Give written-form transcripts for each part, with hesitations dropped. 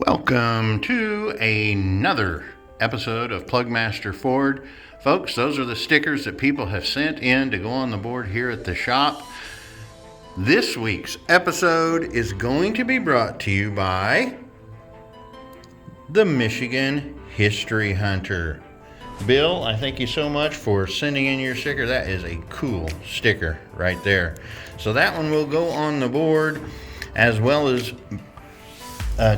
Welcome to another episode of PlugMaster Ford. Folks, those are the stickers that people have sent in to go on the board here at the shop. This week's episode is going to be brought to you by the Michigan History Hunter. Bill, I thank you so much for sending in your sticker. That is a cool sticker right there. So that one will go on the board, as well as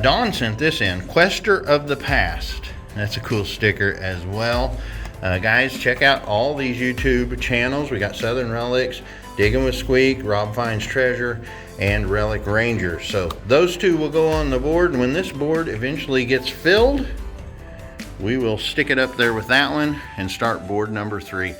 Dawn sent this in, Quester of the Past. That's a cool sticker as well. Guys, check out all these YouTube channels. We got Southern Relics, Digging with Squeak, Rob Finds Treasure, and Relic Ranger. So those two will go on the board, and when this board eventually gets filled, we will stick it up there with that one and start board number 3.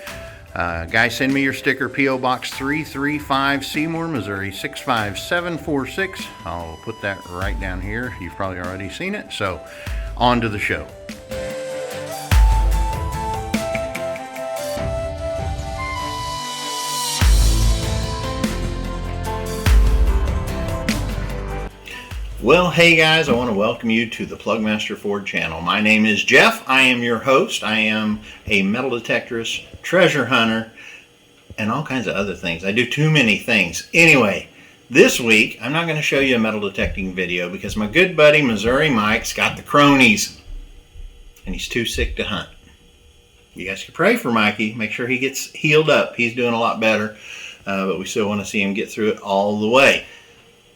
Guys, send me your sticker, P.O. Box 335, Seymour, Missouri 65746. I'll put that right down here. You've probably already seen it. So, on to the show. Well, hey guys, I want to welcome you to the PlugMaster Ford channel. My name is Jeff. I am your host. I am a metal detectorist, treasure hunter, and all kinds of other things. I do too many things. Anyway, this week, I'm not going to show you a metal detecting video because my good buddy Missouri Mike's got the cronies, and he's too sick to hunt. You guys can pray for Mikey. Make sure he gets healed up. He's doing a lot better, but we still want to see him get through it all the way.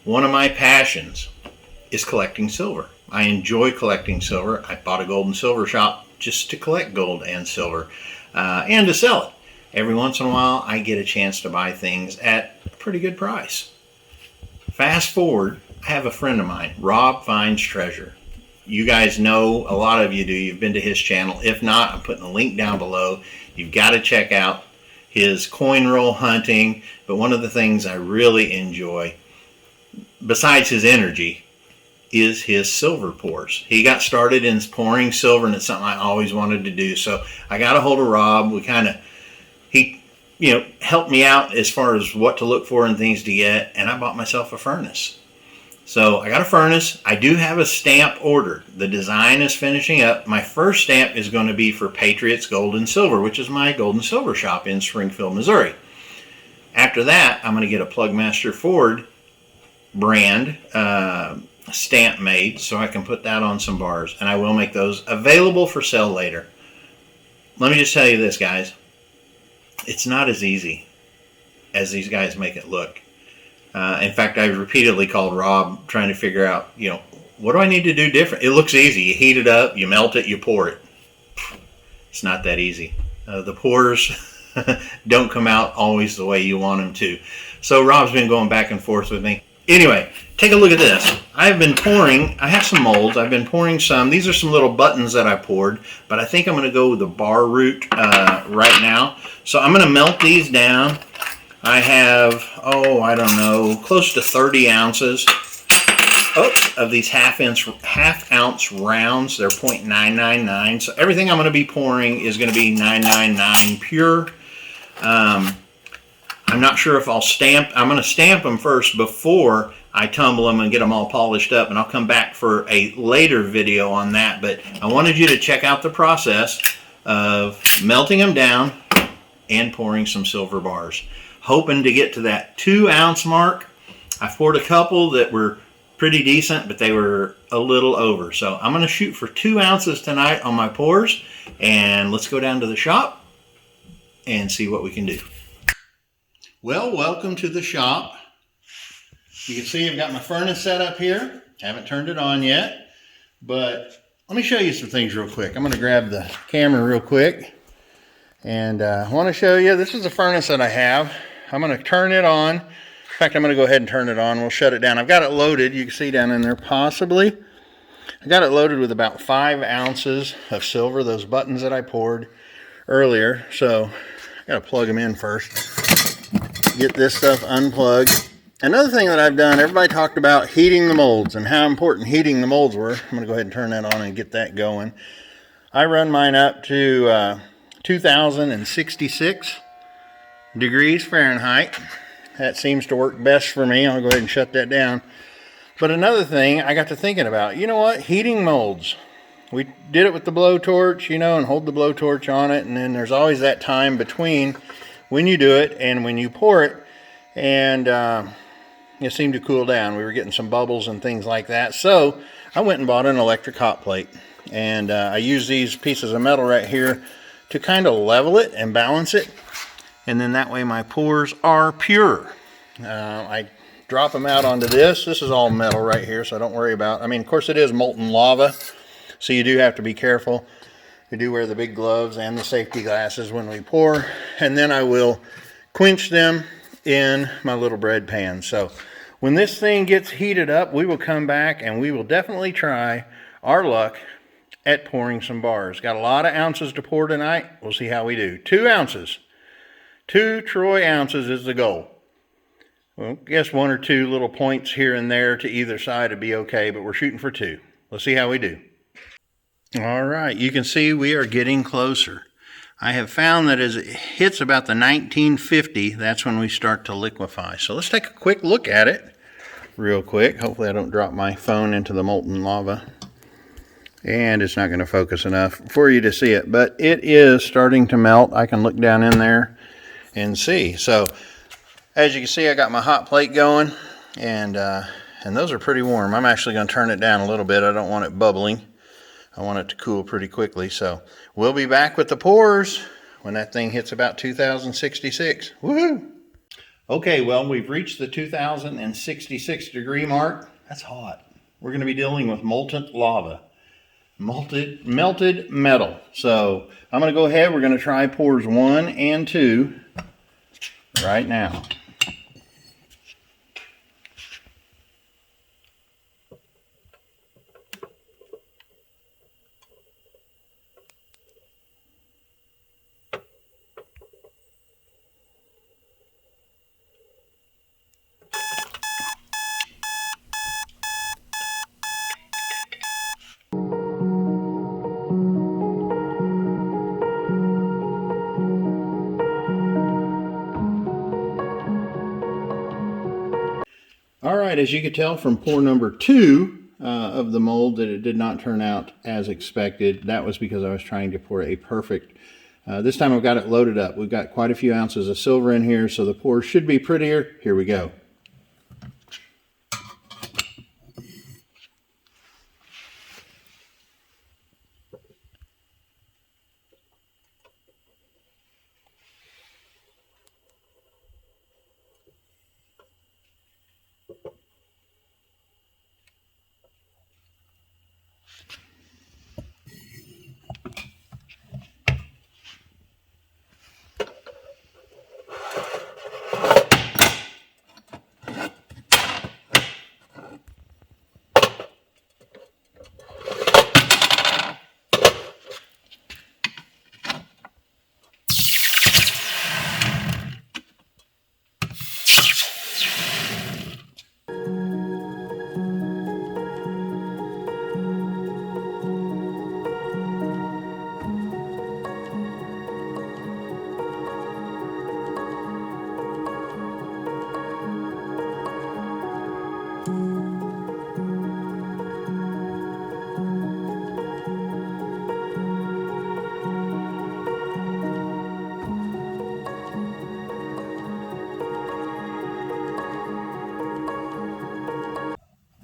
One of my passions is collecting silver. I enjoy collecting silver. I bought a gold and silver shop just to collect gold and silver and to sell it. Every once in a while, I get a chance to buy things at a pretty good price. Fast forward, I have a friend of mine, Rob Finds Treasure. You guys know, a lot of you do. You've been to his channel. If not, I'm putting a link down below. You've got to check out his coin roll hunting. But one of the things I really enjoy, besides his energy, is his silver pours. He got started in pouring silver, and it's something I always wanted to do. So I got a hold of Rob. He helped me out as far as what to look for and things to get, and I bought myself a furnace. So I got a furnace. I do have a stamp ordered. The design is finishing up. My first stamp is going to be for Patriots Gold and Silver, which is my gold and silver shop in Springfield, Missouri. After that, I'm going to get a PlugMaster Ford brand stamp made so I can put that on some bars, and I will make those available for sale later. Let me just tell you this, guys. It's not as easy as these guys make it look. In fact, I've repeatedly called Rob trying to figure out, what do I need to do different? It looks easy. You heat it up, you melt it, you pour it. It's not that easy. The pours don't come out always the way you want them to. So Rob's been going back and forth with me. Anyway, take a look at this. I've been pouring, I have some molds, I've been pouring some. These are some little buttons that I poured, but I think I'm going to go with the bar route right now. So I'm going to melt these down. I have, I don't know, close to 30 ounces of these half ounce rounds. They're 0.999. So everything I'm going to be pouring is going to be 999 pure. I'm not sure if I'll stamp. I'm going to stamp them first before I tumble them and get them all polished up, and I'll come back for a later video on that. But I wanted you to check out the process of melting them down and pouring some silver bars. Hoping to get to that 2 ounce mark. I poured a couple that were pretty decent, but they were a little over. So I'm going to shoot for 2 ounces tonight on my pours, and let's go down to the shop and see what we can do. Well, welcome to the shop. You can see I've got my furnace set up here. Haven't turned it on yet, but let me show you some things real quick. I'm going to grab the camera real quick, and I want to show you, this is the furnace that I have. I'm going to turn it on. In fact, I'm going to go ahead and turn it on. We'll shut it down. I've got it loaded. You can see down in there possibly. I got it loaded with about 5 ounces of silver, those buttons that I poured earlier. So I got to plug them in first. Get this stuff unplugged. Another thing that I've done, everybody talked about heating the molds and how important heating the molds were. I'm going to go ahead and turn that on and get that going. I run mine up to 2066 degrees Fahrenheit. That seems to work best for me. I'll go ahead and shut that down. But another thing I got to thinking about, you know what? Heating molds. We did it with the blowtorch, you know, and hold the blowtorch on it. And then there's always that time between when you do it and when you pour it. And it seemed to cool down. We were getting some bubbles and things like that. So I went and bought an electric hot plate. And I use these pieces of metal right here to kind of level it and balance it. And then that way my pours are pure. I drop them out onto this. This is all metal right here, so don't worry about. I mean, of course it is molten lava, so you do have to be careful. We do wear the big gloves and the safety glasses when we pour. And then I will quench them in my little bread pan. So when this thing gets heated up, we will come back and we will definitely try our luck at pouring some bars. Got a lot of ounces to pour tonight. We'll see how we do. 2 ounces. 2 troy ounces is the goal. Well, I guess 1 or 2 little points here and there to either side would be okay, but we're shooting for 2. Let's see how we do. All right, you can see we are getting closer. I have found that as it hits about the 1950, that's when we start to liquefy. So let's take a quick look at it real quick. Hopefully I don't drop my phone into the molten lava. And it's not going to focus enough for you to see it, but it is starting to melt. I can look down in there and see. So as you can see, I got my hot plate going, and those are pretty warm. I'm actually going to turn it down a little bit. I don't want it bubbling. I want it to cool pretty quickly. So we'll be back with the pours when that thing hits about 2066. Woohoo! Okay, well, we've reached the 2066 degree mark. That's hot. We're going to be dealing with molten lava. Melted metal. So I'm going to go ahead. We're going to try pours 1 and 2 right now. All right, as you can tell from pour number 2 of the mold that it did not turn out as expected. That was because I was trying to pour a perfect. This time I've got it loaded up. We've got quite a few ounces of silver in here, so the pour should be prettier. Here we go.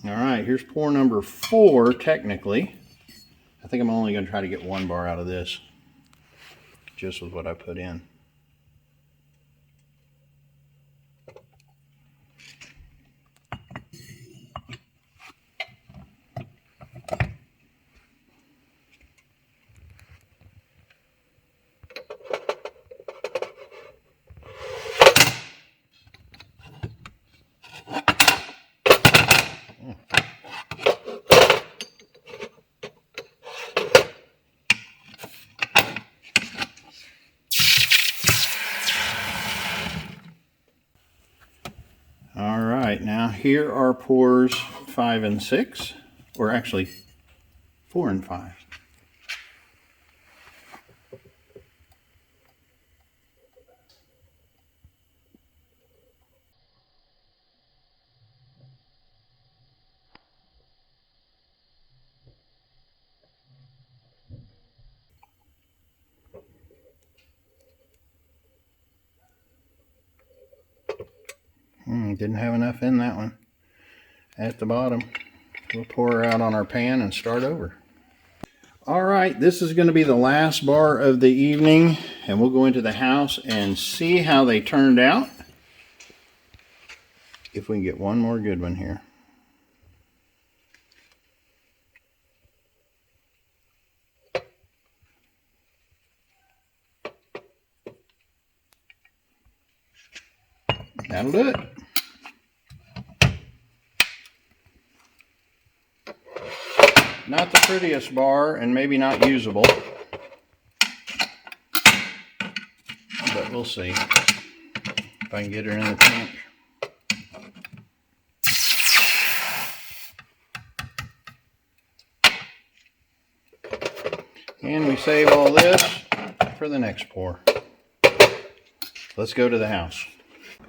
All right, here's pour number 4, technically. I think I'm only going to try to get 1 bar out of this, just with what I put in. All right, now here are pours 5 and 6, or actually 4 and 5. Didn't have enough in that one at the bottom. We'll pour her out on our pan and start over. All right, this is going to be the last bar of the evening, and we'll go into the house and see how they turned out. If we can get one more good one here. That'll do it. Not the prettiest bar, and maybe not usable, but we'll see if I can get her in the tank. And we save all this for the next pour. Let's go to the house.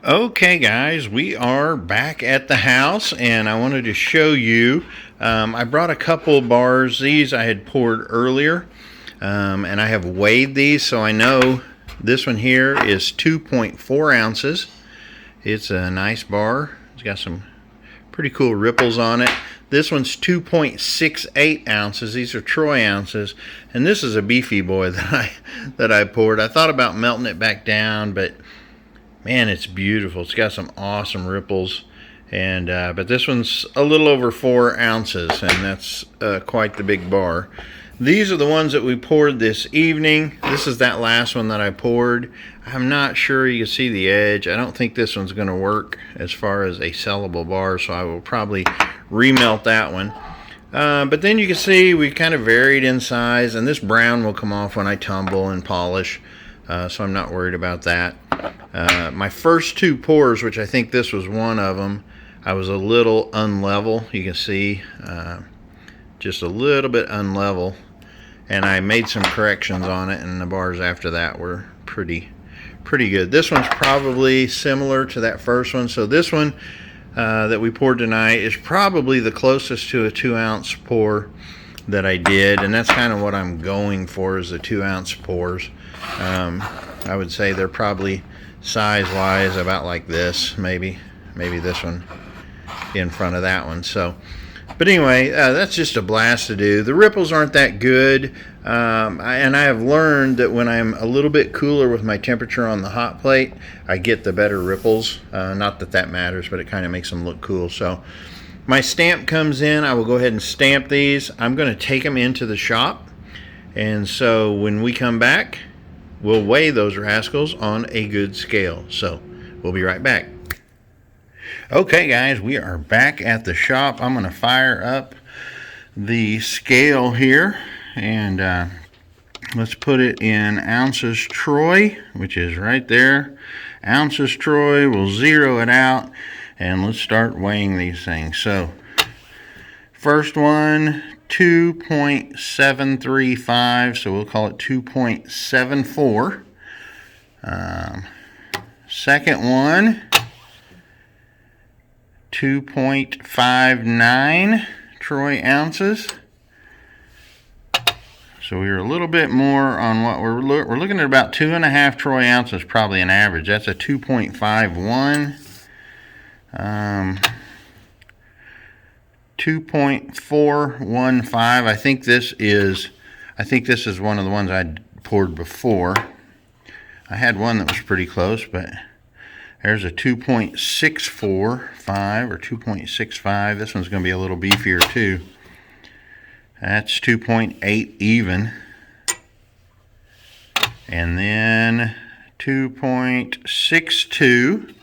Okay guys, we are back at the house, and I wanted to show you, I brought a couple bars. These I had poured earlier, and I have weighed these, so I know this one here is 2.4 ounces. It's a nice bar. It's got some pretty cool ripples on it. This one's 2.68 ounces. These are troy ounces, and this is a beefy boy that I poured. I thought about melting it back down, but man, it's beautiful. It's got some awesome ripples, and but this one's a little over 4 ounces, and that's quite the big bar. These are the ones that we poured this evening. This is that last one that I poured. I'm not sure you can see the edge. I don't think this one's going to work as far as a sellable bar, so I will probably remelt that one. But then you can see we kind of varied in size, and this brown will come off when I tumble and polish, so I'm not worried about that. My first two pours, which I think this was one of them, I was a little unlevel. You can see just a little bit unlevel, and I made some corrections on it, and the bars after that were pretty good. This one's probably similar to that first one, so this one that we poured tonight is probably the closest to a 2-ounce pour that I did, and that's kind of what I'm going for, is the 2-ounce pours. I would say they're probably size-wise about like this, maybe this one in front of that one. So, but anyway, that's just a blast to do. The ripples aren't that good, and I have learned that when I'm a little bit cooler with my temperature on the hot plate, I get the better ripples. Not that that matters, but it kind of makes them look cool. So my stamp comes in. I will go ahead and stamp these. I'm going to take them into the shop, and so when we come back, we'll weigh those rascals on a good scale. So we'll be right back. Okay guys, we are back at the shop. I'm going to fire up the scale here, and let's put it in ounces troy, which is right there. Ounces troy, we'll zero it out, and let's start weighing these things. So first one, 2.735, so we'll call it 2.74. Second one, 2.59 troy ounces. So we were a little bit more on what we're looking at, about 2.5 troy ounces, probably an average. That's a 2.51. 2.415. I think this is one of the ones I poured before. I had one that was pretty close, but there's a 2.645 or 2.65. This one's going to be a little beefier too. That's 2.8 even. And then 2.62.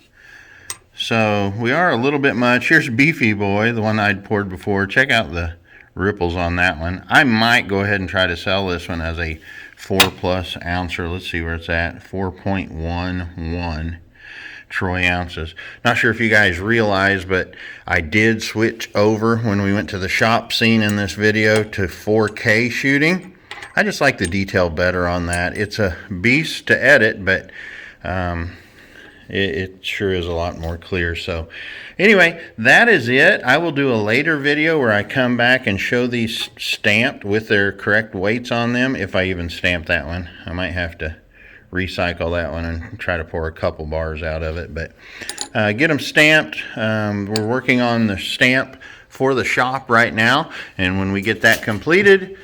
So we are a little bit much. Here's Beefy Boy, the one I'd poured before. Check out the ripples on that one. I might go ahead and try to sell this one as a 4+ ouncer. Let's see where it's at. 4.11 troy ounces. Not sure if you guys realize, but I did switch over when we went to the shop scene in this video to 4K shooting. I just like the detail better on that. It's a beast to edit, but it sure is a lot more clear. So anyway, that is it. I will do a later video where I come back and show these stamped with their correct weights on them, if I even stamp that one. I might have to recycle that one and try to pour a couple bars out of it. But get them stamped. We're working on the stamp for the shop right now, and when we get that completed,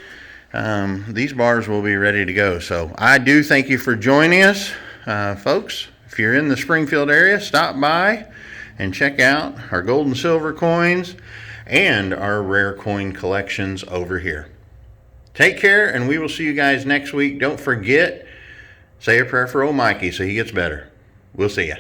these bars will be ready to go. So I do thank you for joining us, folks. If you're in the Springfield area, stop by and check out our gold and silver coins and our rare coin collections over here. Take care, and we will see you guys next week. Don't forget, say a prayer for old Mikey so he gets better. We'll see ya.